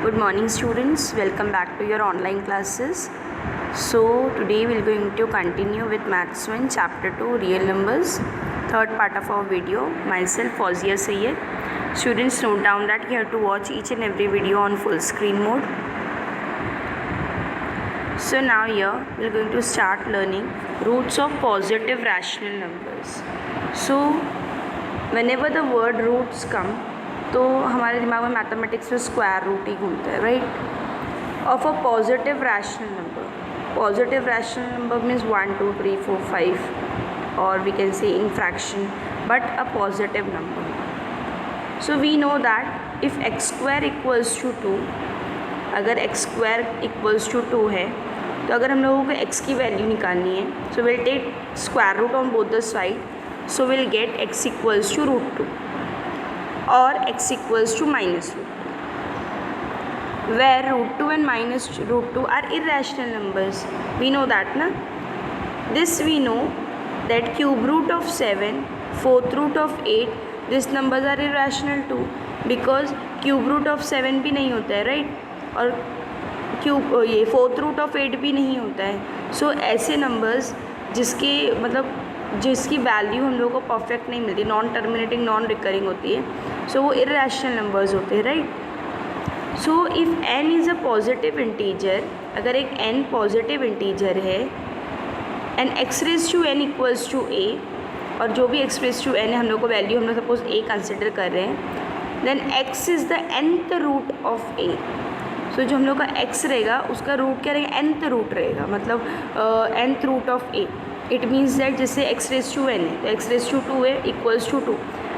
Good morning students, welcome back to your online classes. So today we are going to continue with Maths 1 chapter 2 real numbers, third part of our video. Myself Fawzia Sayyed. Students, note down that you have to watch each and every video on full screen mode. So now here we are going to start learning roots of positive rational numbers. So whenever the word roots come, तो हमारे दिमाग में mathematics में square root ही घूमता है, right, of a positive rational number. Positive rational number means 1 2 3 4 5 और we can say in fraction, but a positive number. So we know that if x square equals to 2, अगर x square equals to 2 है, तो अगर हम लोगों को x की value निकालनी है, so will take square root on both the side, so will get x equals to √2 or x equals to minus √2, where √2 and minus √2 are irrational numbers. We know that, na? This we know that cube root of 7, fourth root of 8, these numbers are irrational too, because cube root of 7 भी नहीं होता है, right? और cube ये fourth root of 8 भी नहीं होता है. सो ऐसे नंबर्स जिसकी वैल्यू हम लोगों को परफेक्ट नहीं मिलती, नॉन टर्मिनेटिंग नॉन रिकरिंग होती है, सो वो इरेशनल नंबर्स होते हैं, right. So if n is a positive integer, अगर एक n पॉजिटिव इंटीजर है and x raise to n equals to a, और जो भी x रेज़ टू n है हम लोग को वैल्यू हम लोग सपोज a कंसिडर कर रहे हैं, then x is the nth root of a. सो जो हम लोग का x रहेगा उसका रूट क्या रहेगा, nth रूट रहेगा, मतलब nth root of a. It means that जैसे x रेज़ टू n है तो x रेज़ टू 2 है इक्वल्स टू 2.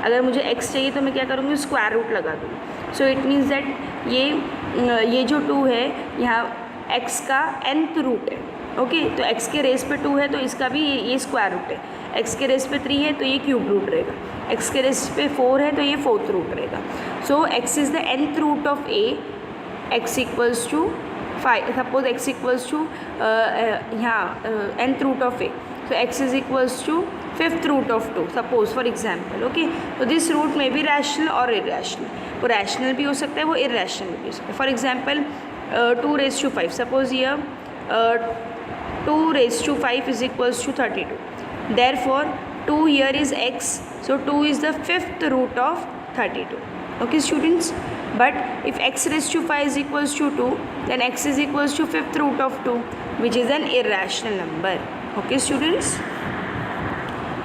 अगर मुझे x चाहिए तो मैं क्या करूँगी, स्क्वायर रूट लगा दूँगी. सो इट मीन्स दैट ये जो 2 है यहाँ x का nth रूट है. ओके, तो x के रेस पे 2 है तो इसका भी ये स्क्वायर रूट है. x के रेस पे 3 है तो ये क्यूब रूट रहेगा. x के रेस पे 4 है तो ये फोर्थ रूट रहेगा. So x is the nth root of a, x equals to 5. Suppose x equals to यहाँ nth root of a, so x is equals to 5th root of 2, suppose for example. okay, so this root may be rational or irrational. वो rational भी हो सकता है, वो irrational भी हो सकता है. for example 2 raised to 5, suppose here 2 raised to 5 is equals to 32. therefore 2 here is x, so 2 is the 5th root of 32. okay students, but if x raised to 5 is equals to 2, then x is equals to 5th root of 2, which is an irrational number. Okay students,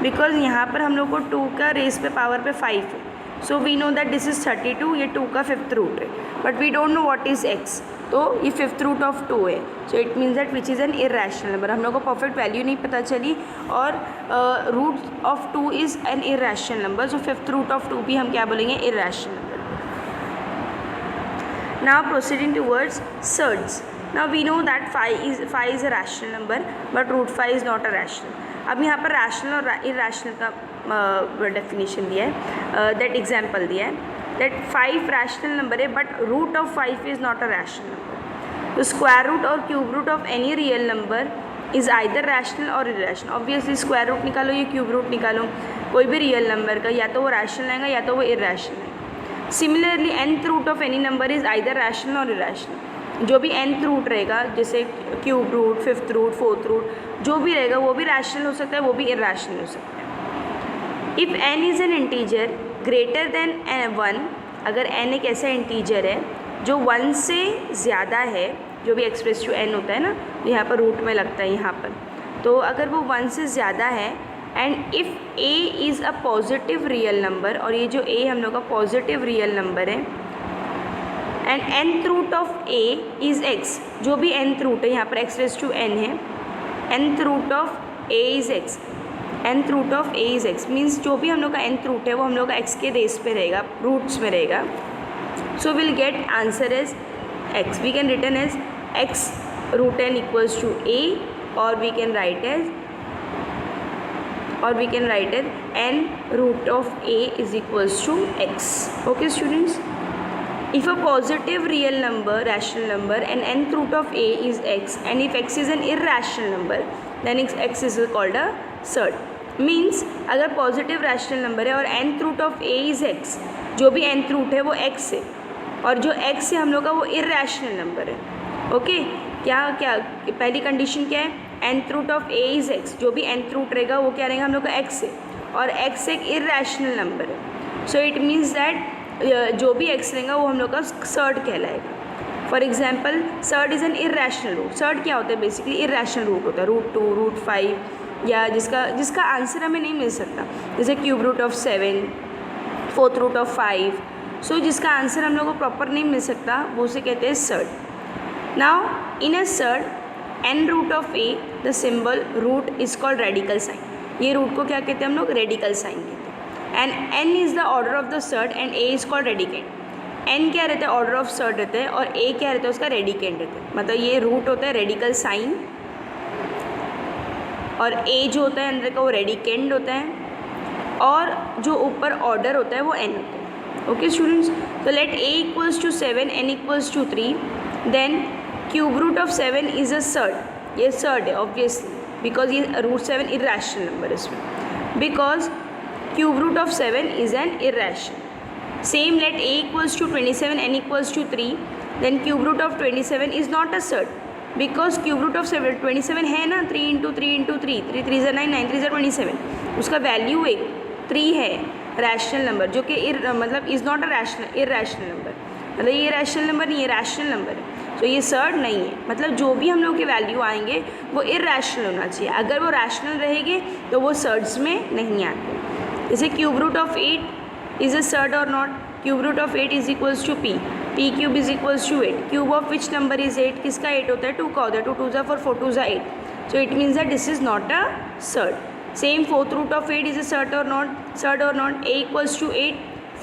because यहाँ पर हम लोग को 2 का race पे power पे 5 है, so we know that this is 32, ये 2 का 5th रूट है, but we don't know what is x, तो ये 5th रूट ऑफ 2 है. So it means that which is an irrational number. हम लोग को परफेक्ट वैल्यू नहीं पता चली और root of 2 is an irrational number, so 5th root of 2 भी हम क्या बोलेंगे, irrational number. Now proceeding towards surds. Now we know that 5 is a rational number, but root 5 is not a rational. अब यहाँ पर rational और irrational का definition दिया है, that example दिया है, that 5 rational number है but root of 5 is not a rational number. तो square root और cube root of any real number is either rational or irrational. Obviously square root निकालो या cube root निकालो, कोई भी real number का या तो वो rational आएगा या तो वो irrational आएगा. Similarly nth root of any number is either rational or irrational. जो भी nth रूट रहेगा, जैसे cube root, 5th root, 4th root, जो भी रहेगा वो भी रैशनल हो सकता है, वो भी इरेशनल हो सकता है. If n is an integer greater than 1, अगर n एक ऐसा इंटीजर है जो 1 से ज़्यादा है, जो भी एक्सप्रेस टू n होता है ना, यहाँ पर रूट में लगता है यहाँ पर, तो अगर वो 1 से ज़्यादा है, and if a is a positive real number, और ये जो a हम लोग का पॉजिटिव रियल नंबर है, and nth root of a is x, जो भी nth रूट है यहाँ पर x रेज़ टू n है, nth root of a is x, nth root of a is x means जो भी हम लोग का nth रूट है वो हम लोग का x के रेस पे रहेगा, रूट्स में रहेगा. So will get answer as x. We can return as x root n equals to a, और we can write as n root of a is equals to x. Okay students, if a positive real number, rational number, and nth root of a is x, and if x is an irrational number, then x is called a surd. Means अगर positive rational number है और nth root of a is x, जो भी nth root है वो x है, और जो x है हम लोग का वो इर्रेशनल नंबर है। ओके, क्या क्या पहली कंडीशन क्या है, nth root of a is x, जो भी nth रूट रहेगा वो क्या रहेगा हम लोग का x है, और x एक इर्रेशनल नंबर है। सो इट मीन्स दैट जो भी x रहेगा वो हम लोग का सर्ड कहलाएगा। For example surd is an irrational root. Surd क्या होता है, बेसिकली इर्रेशनल रूट होता है, रूट 2, रूट 5, या जिसका आंसर हमें नहीं मिल सकता, जैसे cube root of 7, fourth root of 5। So जिसका आंसर हम लोग को प्रॉपर नहीं मिल सकता वो उसे कहते हैं surd. Now in a surd n root of a the symbol root is called radical sign. ये रूट को क्या कहते हैं हम लोग, रेडिकल साइन कहते हैं। And n is the order of the surd and a is called radicand. n क्या रहता है, ऑर्डर ऑफ सर्ड रहता है, और a क्या रहता है, उसका रेडिकेंट रहता है। मतलब ये रूट होता है रेडिकल साइन, और a जो होता है अंदर का वो रेडिकेंट होता है, और जो ऊपर ऑर्डर होता है वो n होता है। ओके स्टूडेंट्स, तो let a equals to 7, n equals to 3, then cube root of 7 is a surd. ये सर्ड है ऑब्वियसली, बिकॉज ये रूट 7 इर्रेशनल नंबर है इसमें, because cube root of 7 is an irrational. Same let a equals to 27, n equals to 3, then cube root of 27 is not a surd, because cube root of 27 है ना, 3 into 3 into 3, 3 3 ज़ा 9, 9 3 ज़ा 27, उसका value एक 3 है, rational number, जो कि मतलब is not a irrational number, मतलब ये रैशनल नंबर नहीं है, रैशनल नंबर है। तो ये सर्ड नहीं है, मतलब जो भी हम लोग के वैल्यू आएंगे वो इर्रेशनल होना चाहिए। अगर वो रैशनल रहेंगे तो वो सर्ड्स में नहीं आते। जैसे cube root of 8 is a surd और not, cube root of 8 is equals to p cube is equals to 8, cube of which number is 8, किसका 8 होता है, 2 का होता है, 2 2 ज़ा 4, 4 2 ज़ा 8, so it means that this is not a surd. Same fourth root of 8 is a surd और not, a equals to 8,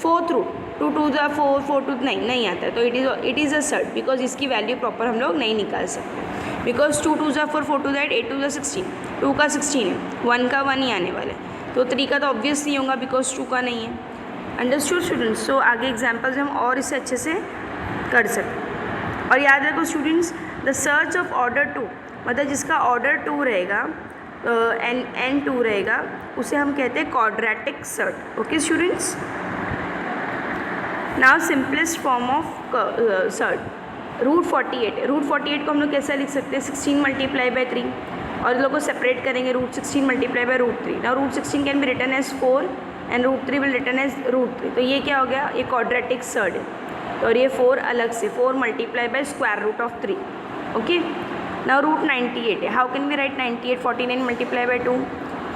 fourth root 2 2 ज़ा 4, 4 2 नहीं आता है, तो it is a surd, because इसकी वैल्यू प्रॉपर हम लोग नहीं निकाल सकते, बिकॉज 2 2 ज़ा 4, 4 2 ज़ा 8, 8 2 ज़ा 16, 2 का 16 है, 1 का 1 ही आने वाला है, तो 3 का तो ऑब्वियस नहीं होगा बिकॉज 2 का नहीं है। Understood students? सो आगे एग्जाम्पल्स हम और इससे अच्छे से कर सकते। और याद रखो students, the search of order 2, मतलब जिसका ऑर्डर 2 रहेगा, n 2 रहेगा, उसे हम कहते हैं quadratic surds. Okay students, now simplest form of surds root 48। Root 48 को हम लोग कैसा लिख सकते हैं, 16 मल्टीप्लाई बाई 3, और लोगों को सेपरेट करेंगे, root 16 multiply by root 3। Now root 16 can be written as 4 and root 3 will written as root 3। तो ये क्या हो गया, ये क्वाड्रेटिक सर्ड है, और ये 4 अलग से, 4 multiply by square root of 3। Okay, now root 98 है, how can we write 98, 49 multiply by 2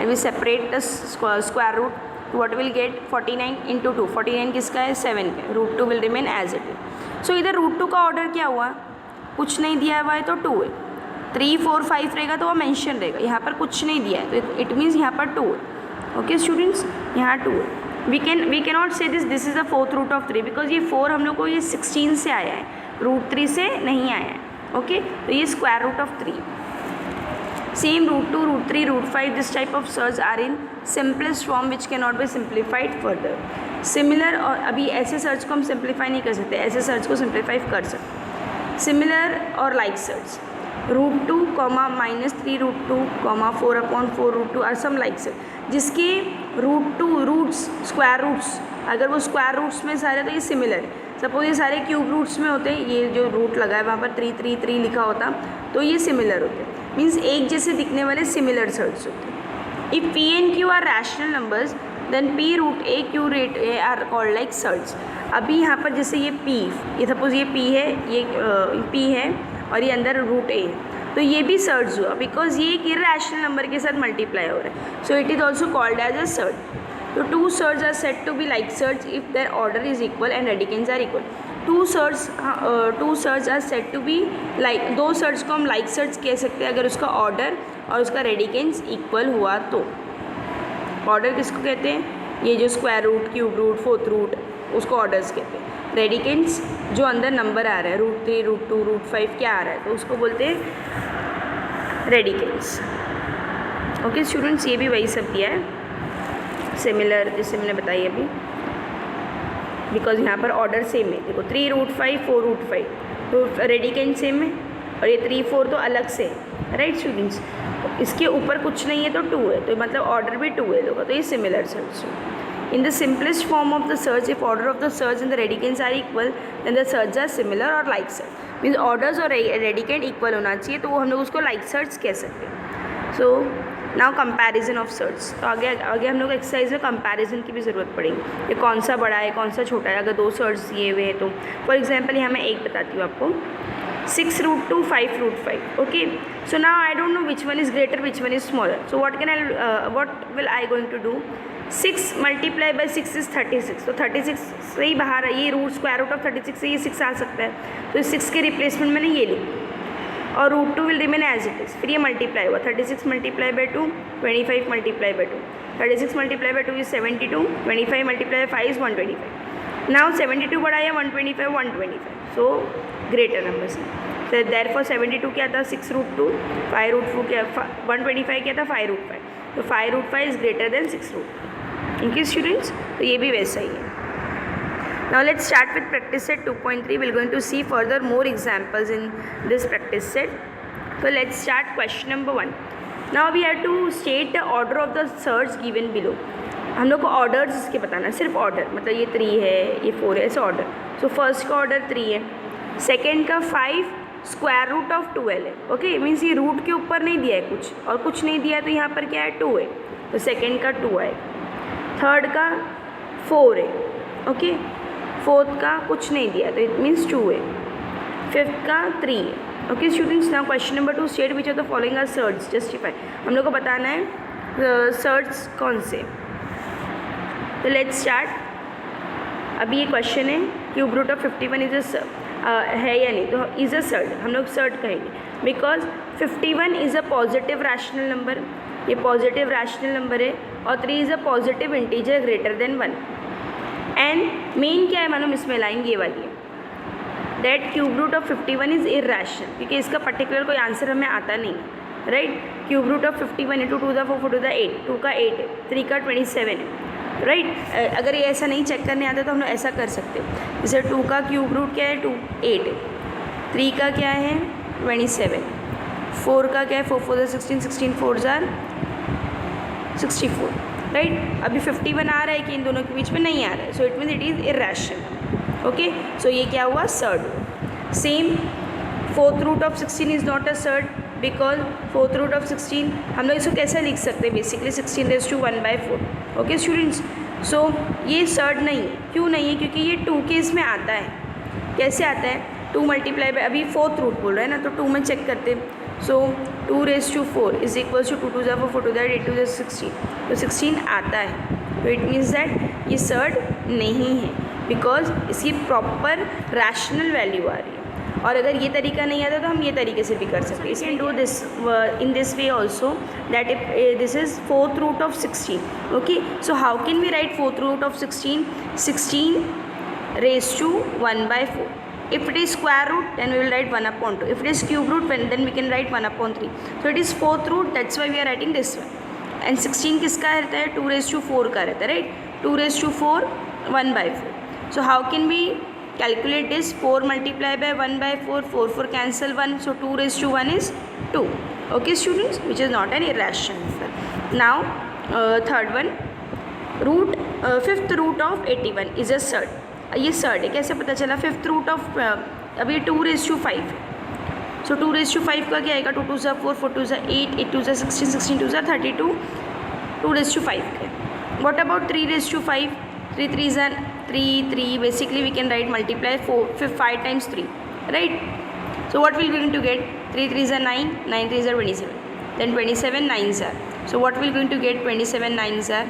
and we separate the square root, what will get 49 into 2, 49 किसका है, 7 का, root 2 will remain as it is. So इधर root 2 का order क्या हुआ, कुछ नहीं दिया हुआ है तो 2 है, 3 4 5 रहेगा तो वो मेंशन रहेगा, यहाँ पर कुछ नहीं दिया है तो इट मीन्स यहाँ पर 2 है। ओके स्टूडेंट्स, यहाँ 2 है। We can not say this is the fourth root of 3, because ये 4 हम लोग को ये 16 से आया है, रूट 3 से नहीं आया है। ओके, तो ये square root of 3। Same root 2, root 3, root 5, this type of surds are in simplest form which cannot be simplified further. Similar, और अभी ऐसे सर्च को हम सिंप्लीफाई नहीं कर सकते, ऐसे सर्च को सिंप्लीफाई कर सकते। सिमिलर और like surds, root 2 comma -3 root 2 comma 4/4 root 2 are some like surds, जिसके रूट 2 रूट्स स्क्वायर रूट्स, अगर वो स्क्वायर रूट्स में सारे तो ये सिमिलर है। सपोज ये सारे क्यूब रूट्स में होते, ये जो रूट लगा है वहाँ पर 3 3 3 लिखा होता, तो ये सिमिलर होते, मीन्स एक जैसे दिखने वाले सिमिलर सर्च होते। If p and q are rational numbers then p root a q root a are called like surds. अभी यहाँ पर जैसे ये p, ये सपोज ये p है, ये p है और ये अंदर रूट a, तो ये भी सर्च हुआ बिकॉज ये एक इर्रेशनल नंबर के साथ मल्टीप्लाई हो रहा है, so it is also called as a surd. तो 2 surd are said to be like surd if their order is equal and radicands are equal. 2 surd are said to be like, 2 surd को हम like search कह सकते हैं अगर उसका order और उसका रेडिकेंस इक्वल हुआ तो। ऑर्डर किसको कहते हैं, ये जो square root, cube root, fourth root, उसको ऑर्डर्स कहते हैं। रेडिकेंस जो अंदर नंबर आ रहा है, रूट 3 रूट 2 रूट 5 क्या आ रहा है, तो उसको बोलते हैं रेडिकेंस। ओके स्टूडेंट्स, ये भी वही सब दिया है सिमिलर, जैसे मैंने बताई अभी, बिकॉज यहाँ पर ऑर्डर सेम है। देखो 3 रूट 5 4 रूट 5, तो रेडिकेंट सेम है, और ये 3 4 तो अलग से है, राइट स्टूडेंट्स। इसके ऊपर कुछ नहीं है तो 2 है, तो मतलब ऑर्डर भी 2 है लोगों, तो ये सिमिलर सर्च है। In the simplest form of the surds, if order of the surds and the radicands are equal, then the surds are similar or like surds. Means orders और रेडिकेंट इक्वल होना चाहिए, तो वो हम लोग उसको like surds कह सकते हैं. So now comparison of surds. तो आगे आगे हम लोग एक्सरसाइज में कंपैरिजन की भी ज़रूरत पड़ेगी. ये कौन सा बड़ा है, कौन सा छोटा है. अगर 2 सर्ड्स दिए हुए हैं तो फॉर एग्जाम्पल यहाँ मैं एक बताती हूँ आपको. 6√2, 5√5. Okay, so now I don't know which one is greater, which one is smaller. So what will I going to do? 6 multiplied by 6 is 36. तो 36 से ही बाहर है, ये रूट स्क्वायर रूट ऑफ 36 से ये 6 आ सकता है. तो 6 के रिप्लेसमेंट मैंने ये ली और √2 will remain as it is. फिर ये मल्टीप्लाई हुआ. 36 multiply by 2, 25 multiply by 2. 36 multiply by 2 is 72. 25 multiply by 5 is 125. Now 72 बड़ा है 125, 125. So greater numbers. तो देयरफॉर 72 क्या था 6√2, 5√2 क्या 125 क्या था 5√5. तो 5√5 इज ग्रेटर देन 6√2. इनकी स्टूडेंट्स, तो ये भी वैसा ही है. Now let's start with practice set 2.3. Will going to see further more examples in this practice set. तो let's start question number 1. Now we have to state the order of the surds given below. हम लोग को orders इसके बताना है, सिर्फ order, मतलब ये 3 है, ये 4 है, ऐसे ऑर्डर. सो फर्स्ट का ऑर्डर 3 है, सेकेंड का 5 स्क्वायर रूट ऑफ 12 है. ओके, मीन्स ये रूट के ऊपर नहीं दिया है कुछ और कुछ नहीं दिया है, तो यहाँ पर क्या है 2 है, तो सेकेंड का 2 है. थर्ड का 4 है. ओके, फोर्थ का कुछ नहीं दिया तो इट मीन्स 2 है. फिफ्थ का 3 है. Okay students, now question number 2. State which of the following are surds. Justify. हम लोग को बताना है सर्ड्स कौन से. तो लेट्स स्टार्ट. अभी ये क्वेश्चन है क्यूब रूट ऑफ 51 इज है या नहीं, तो इज़ अ सर्ड. हम लोग सर्ड कहेंगे because 51 is a positive rational number. ये पॉजिटिव रैशनल नंबर है और 3 is a positive integer greater than 1. And main क्या है मालूम, इसमें लाइन ये वाली है that cube root of 51 is irrational, क्योंकि इसका पर्टिकुलर कोई आंसर हमें आता नहीं. Right, cube root of 51 into 2 4 4 8, 2 का 8 है, 3 का 27 है. राइट, अगर ये ऐसा नहीं चेक करने आता तो हम लोग ऐसा कर सकते हैं. जैसे 2 का क्यूब रूट क्या है 8 है, 3 का क्या है 27, 4 का क्या है 4 4 16, 16 4 64. राइट, अभी 51 आ रहा है कि इन दोनों के बीच में नहीं आ रहा है, so it means it is irrational. Okay, so ये क्या हुआ surd. Same 4th root of 16 is not a surd because 4th root of 16 हम लोग इसको कैसे लिख सकते हैं, बेसिकली 16⁴. ओके स्टूडेंट्स, सो ये सर्ड नहीं है. क्यों नहीं है, क्योंकि ये 2 के इसमें आता है. कैसे आता है, 2 मल्टीप्लाई बाई, अभी 4th रूट बोल रहा है ना, तो 2 में चेक करते हैं. सो 2⁴ इज इक्वल टू 2 2 4 4 2 8 2 16, तो 16 आता है. तो इट मीन्स दैट ये सर्ड नहीं है बिकॉज इसकी प्रॉपर रैशनल वैल्यू आ रही है. और अगर ये तरीका नहीं आता तो हम ये तरीके से भी कर सकते हैं. Can do this in this way also that if this is 4th root of 16. Okay, so how can we write 4th root of 16? 16 raised to 1/4. If it is square root, then we will write 1/2. If it is cube root, then we can write 1/3. So it is 4th root, that's why we are writing this one. And 16 किसका रहता है 2⁴ का रहता है. Right, 2⁴ 1/4. So how can we calculate this? 4 multiplied by 1/4, 4 4 cancel 1, so 2⁴ is 2. Okay students, which is not an irrational number. Now third one, 5th root of 81 is a surd. ये surd है. कैसे पता चला? 5th रूट ऑफ अभी 2⁵ है, सो 2⁵ का क्या आएगा 2 2 4 4 2 8 8 2 16 16 2 32, 2⁵ का. What about 3⁵? 3 3 3, basically we can write multiply 5 times 3. Right, so what we're going to get? 3 3 are 9, 9 3 are 27, then 27 9s are, so what we're going to get? 27 9s are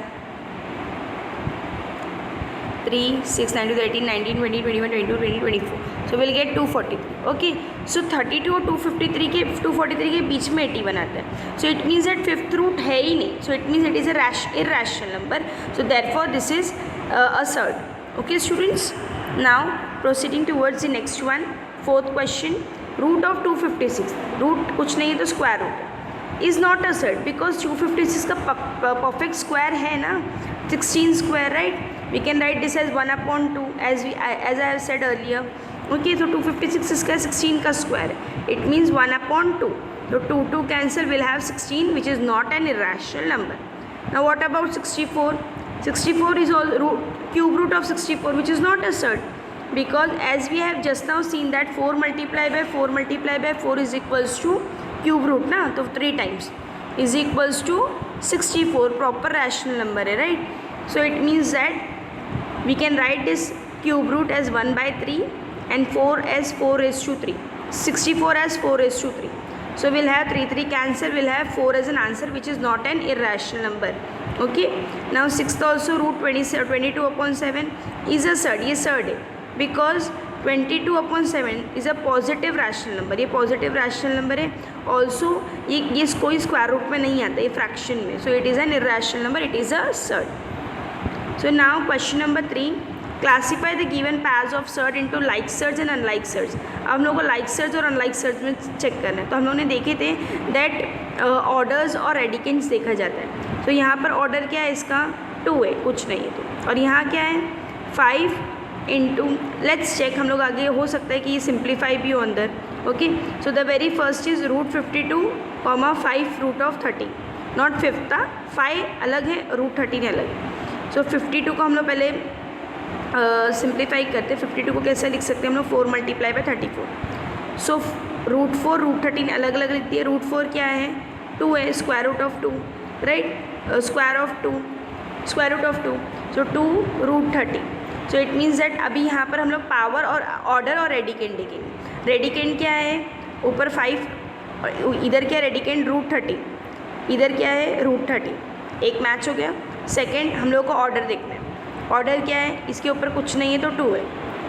3 6 9 2 18 19 20 21 22 20 24, so we'll get 243. Okay, so 32 और 243 के बीच में 81 आता है, so it means that 5th root है ही नहीं, so it means it is a irrational number, so therefore this is a surd. Okay students, now proceeding towards the next one, 4th question. Root of 256, root कुछ नहीं है तो square root है, is not a surd because 256 का perfect square है ना, 16 square. Right, we can write this as 1/2 as I have said earlier. Okay, so 256 इसका 16 का स्क्वायर है, it means 1/2. तो 2 2 cancel, will have 16 which is not an irrational number. Now what about 64? 64 is all cube root of 64, which is not a surd, because as we have just now seen that 4 multiplied by 4 multiplied by 4 is equals to cube root ना, तो 3 times is equals to 64, proper rational number है, right? So it means that we can write this cube root as 1 by 3 and 4 as 4 raised to 3, 64 as 4 raised to 3. So we'll have 3 cancel, we'll have 4 as an answer, which is not an irrational number. Okay, now sixth also root 22 upon 7 is a surd, ये surd है, because 22 upon 7 is a positive rational number, ये positive rational number है. Also ये कोई square root में नहीं आता, ये fraction में, so it is an irrational number, it is a surd. So now question number 3, classify the given pairs of surd into like surds and unlike surds. अब हम लोग को like surds और unlike surds में check करना है. तो हम लोगों ने देखे थे that orders और radicants देखा जाता है. तो यहाँ पर ऑर्डर क्या है इसका 2 है, कुछ नहीं है तो, और यहाँ क्या है 5 इंटू, लेट्स चेक, हम लोग आगे हो सकता है कि ये सिंप्लीफाई भी हो अंदर. Okay, so the very first is root 52 comma 5 root of 30, not 5 था, 5 अलग है, रूट 13 अलग है. सो 52 को हम लोग पहले सिंप्लीफाई करते हैं. 52 को कैसे लिख सकते हैं हम लोग 4 multiply by 34. So root 4 root 13 अलग अलग लिखती है. रूट 4 क्या है 2 है, square root of 2, right, square of 2, square root of 2, so 2 root 30. So it means that अभी यहाँ पर हम लोग पावर और ऑर्डर और रेडिकेंट देखेंगे. रेडिकेंट क्या है ऊपर 5, इधर क्या रेडिकेंट रूट 30, इधर क्या है रूट 30, एक मैच हो गया. सेकेंड हम लोग को ऑर्डर देखना है. ऑर्डर क्या है, इसके ऊपर कुछ नहीं है तो 2 है,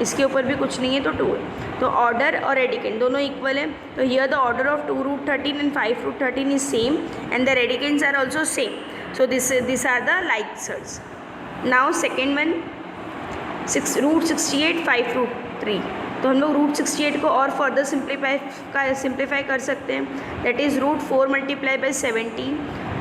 इसके ऊपर भी कुछ नहीं है तो 2 है. तो ऑर्डर और रेडिकेंट दोनों इक्वल है. तो here the order of 2 root 13 and 5 root 13 is same and the radicands are also same. So this are the like surds. Now second one 6 root 68 5 root 3. तो हम लोग रूट 68 को और फर्दर सिंप्लीफाई कर सकते हैं. That is root 4 multiply by 17.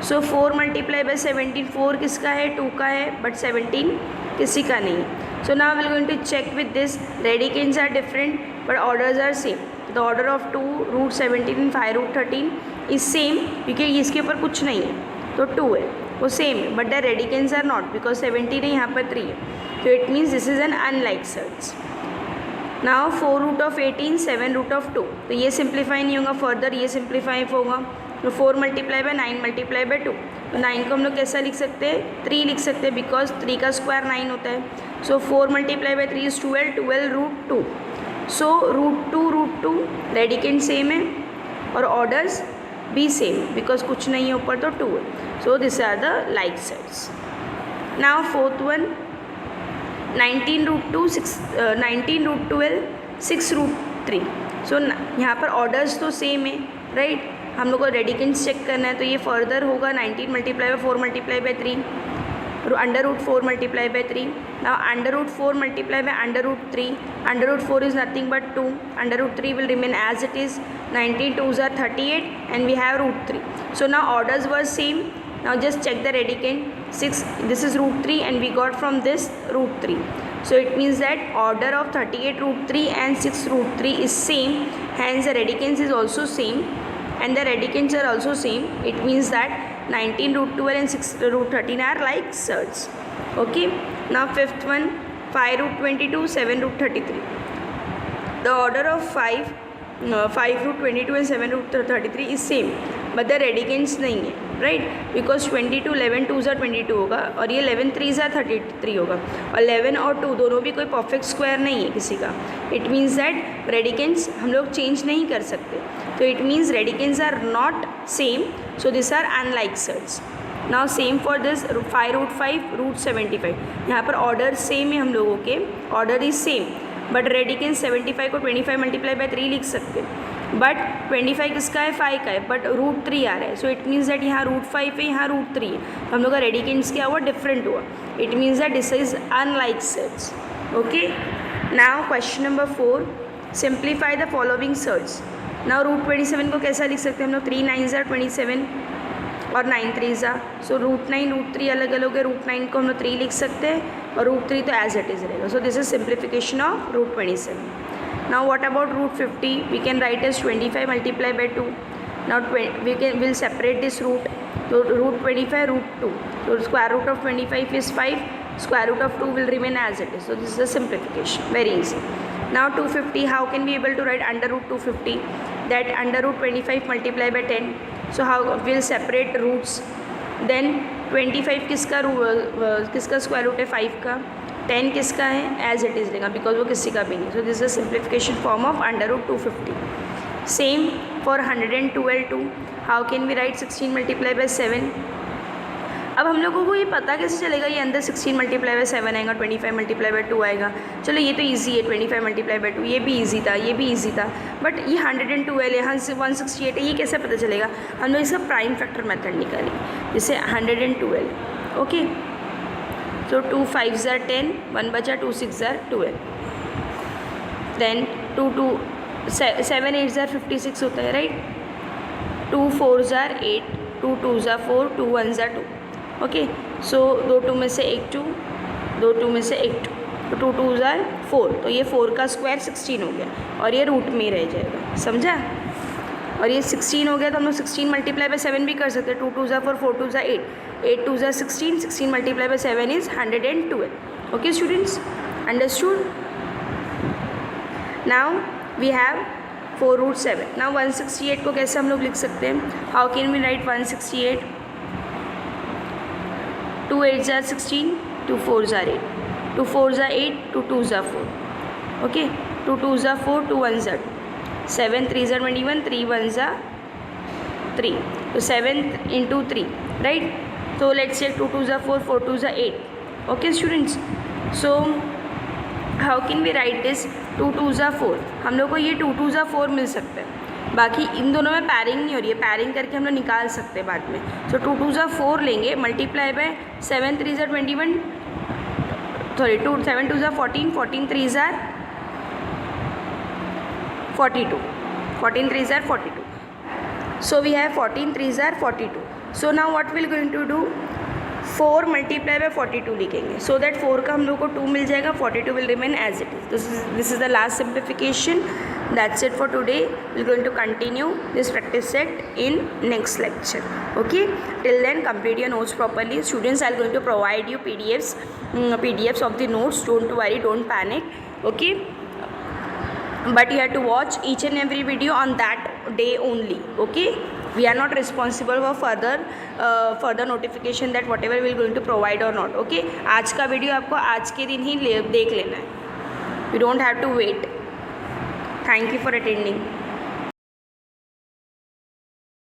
So 4 multiply by 17, 4 किसका है 2 का है, बट 17 किसी का नहीं. So now we are going to check with this. Radicands are different but orders are same. The order of 2 root 17 and 5 root 13 is same, क्योंकि इसके ऊपर कुछ नहीं है तो 2 है, वो सेम है, but the radicands are not, because 17 है यहाँ पर 3 है. तो it means this is an unlike surds. Now 4 root of 18 7 root of 2. तो ये सिंप्लीफाई नहीं होगा, फर्दर ये सिंप्लीफाई होगा. तो 4 मल्टीप्लाई बाय 9 मल्टीप्लाई बाय 2. तो 9 को हम लोग कैसा लिख सकते हैं 3 लिख सकते हैं, बिकॉज 3 का स्क्वायर 9 होता है. So 4 multiply by 3 is 12, 12 root 2. So root 2 radicand same है और ऑर्डर्स भी सेम, बिकॉज कुछ नहीं है ऊपर तो 2 है. So this are the like sets. Now fourth one 19 root 2 19 root 12 6 root 3. So यहाँ पर ऑर्डर्स तो सेम है, राइट. हम लोग को रेडिकेंट्स चेक करना है, तो ये फर्दर होगा 19 multiply by 4 multiply by 3 under root 4 multiply by 3. Now under root 4 multiply by under root 3. Under root 4 is nothing but 2. Under root 3 will remain as it is. 19 2s are 38 and we have root 3. So now orders were same. Now just check the radicand. 6, this is root 3 and we got from this root 3. So it means that order of 38 root 3 and 6 root 3 is same. Hence the radicand is also same and the radicands are also same. It means that 19 root 12 and 6 root 13 are like surds. Okay. Now fifth one 5 root 22 7 root 33. The order of 5 root 22 and 7 root 33 is same, but the radicands नहीं है, right? Because 22 11 2s are 22 होगा और ये 11 3s are 33 होगा और 11 और 2 दोनों भी कोई परफेक्ट स्क्वायर नहीं है किसी का. इट मीन्स दैट रेडिकेंड्स हम लोग चेंज नहीं कर सकते. तो it means radicands are not same, so this are unlike surds. Now same for this 5 root 5 root 75. यहाँ पर ऑर्डर सेम है हम लोगों के, order is same, but radicand 75 को 25 मल्टीप्लाई बाय 3 लिख सकते हैं. बट 25 किसका है 5 का है, बट रूट 3 आ रहा है. सो इट मीन्स दैट यहाँ रूट 5 है, यहाँ रूट 3 है. हम लोग का रेडिकेंड्स क्या हुआ डिफरेंट हुआ. It means that this is unlike surds. Okay. Now question number 4 simplify the following surds. Now root 27 को कैसा लिख सकते हैं हम लोग 3 9s are 27 और 9 3s are. So root 9 root 3 अलग अलग है. रूट 9 को हम लोग 3 लिख सकते हैं और रूट 3 तो एज इट इज़ रहेगा. So this is simplification of root 27. Now what about root 50? We can write as 25 multiply by 2. Now we'll separate this root. तो रूट 25 रूट 2, तो square root of 25 is 5, square root of 2 will remain as it is. So this is a simplification, very easy. Now 250, how can we able to write under root 250? That under root 25 multiplied by 10. So how we'll separate roots. Then 25 किसका square root है 5 का, 10 किसका है as it is लेगा because वो किसी का भी नहीं. So this is a simplification form of under root 250. Same for 112. How can we write 16 multiply by 7. अब हम लोगों को ये पता कैसे चलेगा ये अंदर 16 मल्टीप्लाई बाई 7 आएगा, 25 मल्टीप्लाई बाई 2 आएगा. चलो ये तो इजी है, 25 मल्टीप्लाई बाई 2 ये भी इजी था, ये भी इजी था. बट ये 112 यहाँ से 168 है, ये कैसे पता चलेगा. हम लोग इसका प्राइम फैक्टर मेथड निकालेंगे. जैसे 112. ओके, सो 2 5 ज़ार 10, 1 बचा, 2 6 ज़ार 12. देन 7 8 ज़ार 56 होता है, राइट. 2 4 ज़ार 8, 2 2 ज़ार 4, 2 1 ज़ार 2. ओके, सो 2 2 में से एक 2, 2 2 में से एक 2, तो 2 2 ज़ार 4, तो ये 4 का स्क्वायर 16 हो गया और ये रूट में ही रह जाएगा. समझा. और ये 16 हो गया तो हम लोग 16 मल्टीप्लाई बाई 7 भी कर सकते हैं. 2 2 ज़ार 4, 4 2 ज़ार 8, 8 2 ज़ार 16, 16 multiply by 7 is 112. Okay students, understood. Now we have 4 root 7. Now 168 को कैसे हम लोग लिख सकते हैं. How can we write 168. 2 8 ज़ार 16, 2 4 ज़ार 8, 2 4 ज़ार 8, 2 2 ज़ार 4. ओके, 2 2 ज़ार 4, 2 1 ज़ार 2, 7 3 ज़ार 21, 3 1 ज़ार 3, तो 7 इंटू 3, राइट. तो लेट्स चेक 2 2 ज़ार 4, 4 2 ज़ार 8. Okay students, so how can we write this. 2 2 ज़ार 4, हम लोग को ये 2 2 ज़ार 4 मिल सकता है. बाकी इन दोनों में पैरिंग नहीं हो रही है, पैरिंग करके हम लोग निकाल सकते हैं बाद में. सो 2 2 ज़ार 4 लेंगे, मल्टीप्लाई बाय 7 3 ज़ार 21, सॉरी 7 2 ज़ार 14, 14 3 ज़ार 42, 14 3 ज़ार 42. सो वी हैव 14 3 ज़ार 42. So now what will going to do, 4 multiply बाय 42 लिखेंगे. सो दैट 4 का हम लोग को 2 मिल जाएगा, 42 will remain as it is. This is the last simplification. That's it for today. We're going to continue this practice set in next lecture. Okay, till then complete your notes properly. Students, I'm going to provide you PDFs of the notes. Don't worry, don't panic. Okay, but you have to watch each and every video on that day only. Okay, we are not responsible for further notification that whatever we're going to provide or not. Okay, आज का video आपको आज के दिन ही देख लेना है. You don't have to wait. Thank you for attending.